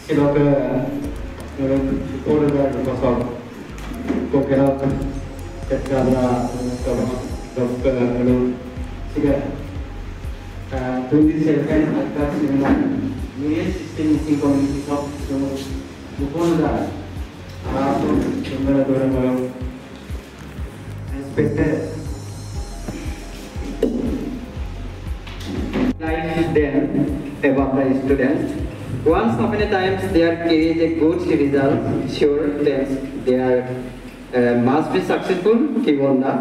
Silakan orang pasal kokerat kerana dokter lalu juga tulis serkan atas dengan media sistem komunikasi top bukan dah apa sebenarnya orang malam expected like them about the students. Once upon a time, there is a good result. Sure, they are must be successful. Kibonda,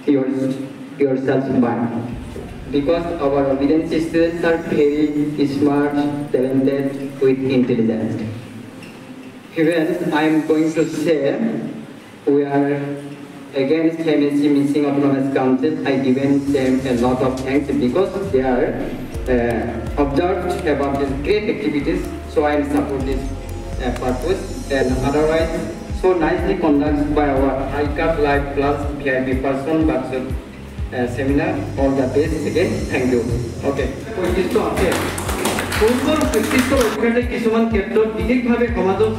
yourself mind. Because our obedient students are very smart, talented, with intelligence. Even I am going to say, we are against MSc Missing Autonomous Council. I given them a lot of thanks because they are observed about these great activities, so I am support this purpose. And otherwise, so nicely conducted by our ICAP Live Plus VIP person, but seminar. All the best again. Thank you. Okay. পূৰ্বৰ ঐতিহ্যৰ অধ্যয়নে কিছুমান ক্ষেত্ৰত বিশেষভাৱে সমাজত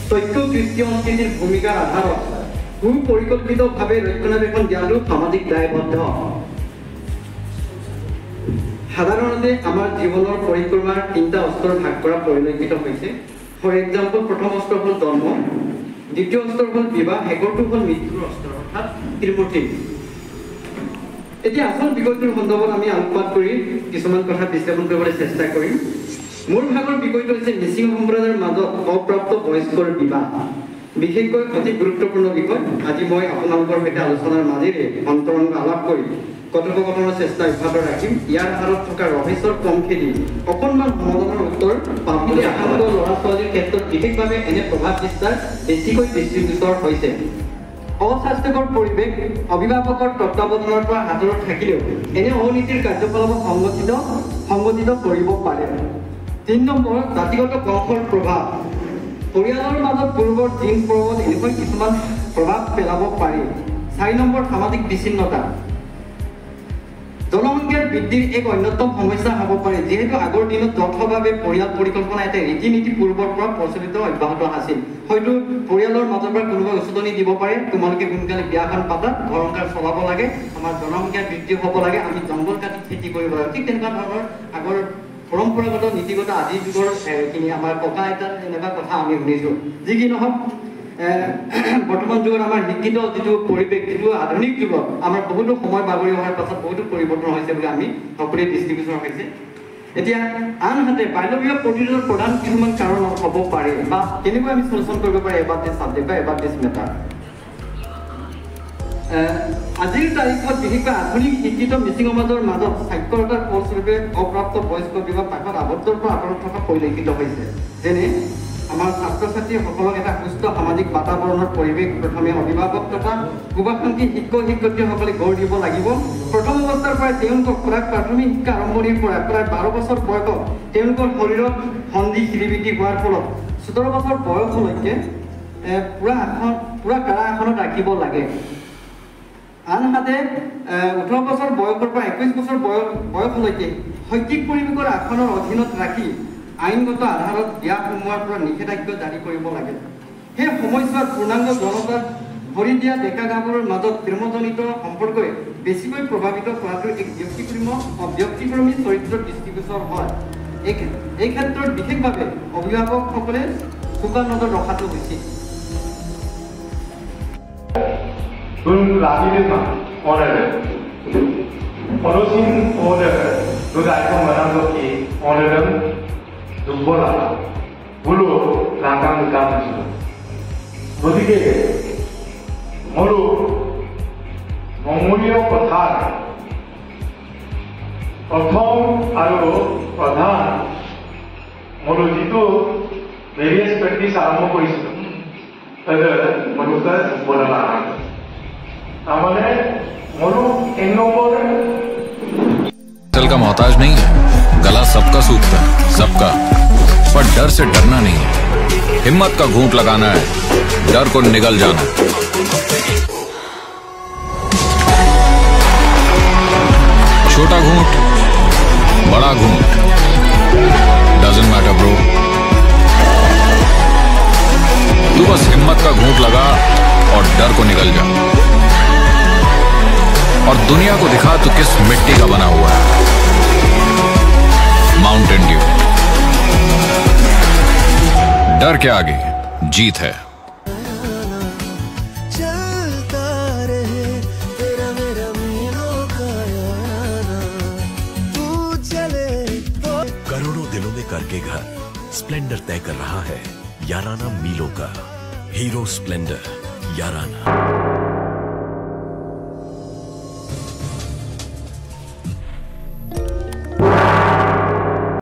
তথ্য কৃষ্টি সংস্কৃতিৰ ভূমিকাৰ আধাৰত সুপৰিকল্পিতভাৱে ৰক্ষণাবেক্ষণ দিয়াটো সামাজিক দায়বদ্ধ। সাধাৰণতে আমাৰ জীৱনৰ পৰিক্ৰমাৰ তিনিটা অস্তৰ ভাগ কৰা পৰিলক্ষিত হৈছে। ফৰ এক্সাম্পল, প্ৰথম অস্ত্ৰ হ'ল জন্ম, দ্বিতীয় অস্ত্ৰ হ'ল বিবাহ, শেষৰটো হ'ল মৃত্যুৰ অস্ত্ৰ অৰ্থাৎ ত্ৰিমূৰ্তি। এতিয়া আসল বিষয়টোৰ সন্দৰ্ভত আমি আলোকপাত কৰি কিছুমান কথা বিশ্লেষণ কৰিবলৈ চেষ্টা কৰিম। মূল ভাগৰ বিষয়টো হৈছে মিচিং সম্প্ৰদায়ৰ মাজত অপ্ৰাপ্ত বয়স্কৰ বিবাহ, বিশেষকৈ অতি গুৰুত্বপূৰ্ণ বিষয়। আজি মই আপোনালোকৰ সৈতে আলোচনাৰ মাজেৰে অন্তৰংগ আলাপ কৰি কথোপকথনৰ চেষ্টা অব্যাহত ৰাখিম। ইয়াৰ আঁৰত থকা ৰহস্যৰ কম খেলি অকণমান সমাধানৰ উত্তৰ পাবলৈ আশাবাদী ল'ৰা ছোৱালীৰ ক্ষেত্ৰত বিশেষভাৱে এনে প্ৰভাৱ বিস্তাৰ বেছিকৈ দৃষ্টিগোচৰ হৈছে। অস্বাস্থ্যকৰ পৰিৱেশ, অভিভাৱকৰ তত্ত্বাৱধানৰ পৰা আঁতৰত থাকিলেও এনে অনীতিৰ কাৰ্যকলাপ সংগঠিত কৰিব পাৰে। ৩ নম্বৰ, জাতিগত বংশৰ প্ৰভাৱ। পৰিয়ালৰ মাজত পূৰ্বৰ জিন্স প্ৰভাৱত এনেকৈ কিছুমান প্ৰভাৱ পেলাব পাৰি। ৪ নম্বৰ, সামাজিক বিচ্ছিন্নতা। জনসংখ্যাৰ বৃদ্ধিৰ এক অন্যতম সমস্যা হ'ব পাৰে, যিহেতু আগৰ দিনত যথভাৱে পৰিয়াল পৰিকল্পনা এটা ৰীতি নীতি পূৰ্বৰ পৰা প্ৰচলিত অব্যাহত আছিল। হয়তো পৰিয়ালৰ মাজৰ পৰা কোনোবাই উচতনি দিব পাৰে, তোমালোকে সোনকালে বিয়াখন পাতা, ঘৰ সংসাৰ চলাব লাগে, আমাৰ জনসংখ্যা বৃদ্ধি হ'ব লাগে, আমি জংঘল কাটি খেতি কৰিব লাগে। ঠিক তেনেকুৱা ধৰণৰ আগৰ পৰম্পৰাগত নীতিগত আজিৰ যুগৰ এইখিনি আমাৰ ককা আইতাৰ এনেকুৱা কথা আমি শুনিছোঁ। যি কি নহওক, বৰ্তমান যুগত আমাৰ শিক্ষিত যিটো পৰিৱেশ, যিটো আধুনিক যুগত আমাৰ বহুতো সময় বাগৰি অহাৰ পাছত বহুতো পৰিৱৰ্তন হৈছে বুলি আমি সকলোৱে দৃষ্টিগোচৰ হৈছে। এতিয়া আনহাতে বাল্য বিবাহ প্ৰতিৰোধৰ প্ৰধান কিছুমান কাৰণ হ'ব পাৰে বা কেনেকৈ আমি চলুচন কৰিব পাৰি এবাৰ দিছ ছাবজেক্ট বা এবাৰ দিছ মেটাৰ। আজিৰ তাৰিখত বিশেষকৈ আধুনিক শিক্ষিত মিচিং সমাজৰ মাজত সাক্ষৰতাৰ ফলস্বৰূপে অপ্ৰাপ্ত বয়স্ক বিবাহ পাকত আবদ্ধৰ পৰা আঁতৰত থকা পৰিলক্ষিত হৈছে। যেনে আমাৰ ছাত্ৰ ছাত্ৰীসকলক এটা সুস্থ সামাজিক বাতাবৰণৰ পৰিৱেশ প্ৰথমে অভিভাৱক তথা শুভাকাংক্ষী শিক্ষক শিক্ষয়িত্ৰীসকলে গঢ় দিব লাগিব। প্ৰথম অৱস্থাৰ পৰাই তেওঁলোকক প্ৰাথমিক শিক্ষা আৰম্ভণিৰ পৰা প্ৰায় 12 বছৰ বয়সত তেওঁলোকৰ শৰীৰত সন্ধি শিৰিবৃদ্ধি হোৱাৰ ফলত 17 বছৰ বয়সলৈকে পুৰা কাৰা আসনত ৰাখিব লাগে। আনহাতে 18 বছৰ বয়সৰ পৰা 21 বছৰ বয়সলৈকে শৈক্ষিক পৰিৱেশৰ আসনৰ অধীনত ৰাখি আইনগত আধাৰত বিয়া সোমোৱাৰ পৰা নিষেধাজ্ঞা জাৰি কৰিব লাগে। সেই সময়ছোৱাত পূৰ্ণাংগ জনতাক ভৰি দিয়া ডেকা গাভৰুৰ মাজত প্ৰেমজনিত সম্পৰ্কই বেছিকৈ প্ৰভাৱিত কৰাটো এক ব্যক্তিক্ৰমী চৰিত্ৰৰ দৃষ্টিগোচৰ হয়। এই ক্ষেত্ৰত বিশেষভাৱে অভিভাৱকসকলে চোকা নজৰ ৰখাটো উচিত। দুৰ্বলা বোলো লাগাম গামছিলো। গতিকে মোৰো মমূলীয় কথা প্ৰথম আৰু প্ৰধান মোৰো যিটো ভেৰিয়াছ প্ৰেক্টিছ আৰম্ভ কৰিছিলোঁ মনুষ্যৰ দুৰ্বলা তাৰমানে মোৰো 1 নম্বৰ का मोहताज नहीं है, गला सबका सूखता है, सबका, पर डर से डरना नहीं है, हिम्मत का घूंट लगाना है, डर को निगल जाना। छोटा घूंट, बड़ा घूंट, हिम्मत का घूंट लगा और डर को निकल जा, और दुनिया को दिखा तू किस मिट्टी का बना हुआ है। Mountain Dew. डर के आगे जीत है। चलता रहे तेरा मेरा मीलों का याराना, तू चले तो। करोड़ों दिलों में करके घर स्प्लेंडर तय कर रहा है याराना मीलों का। हीरो स्प्लेंडर याराना।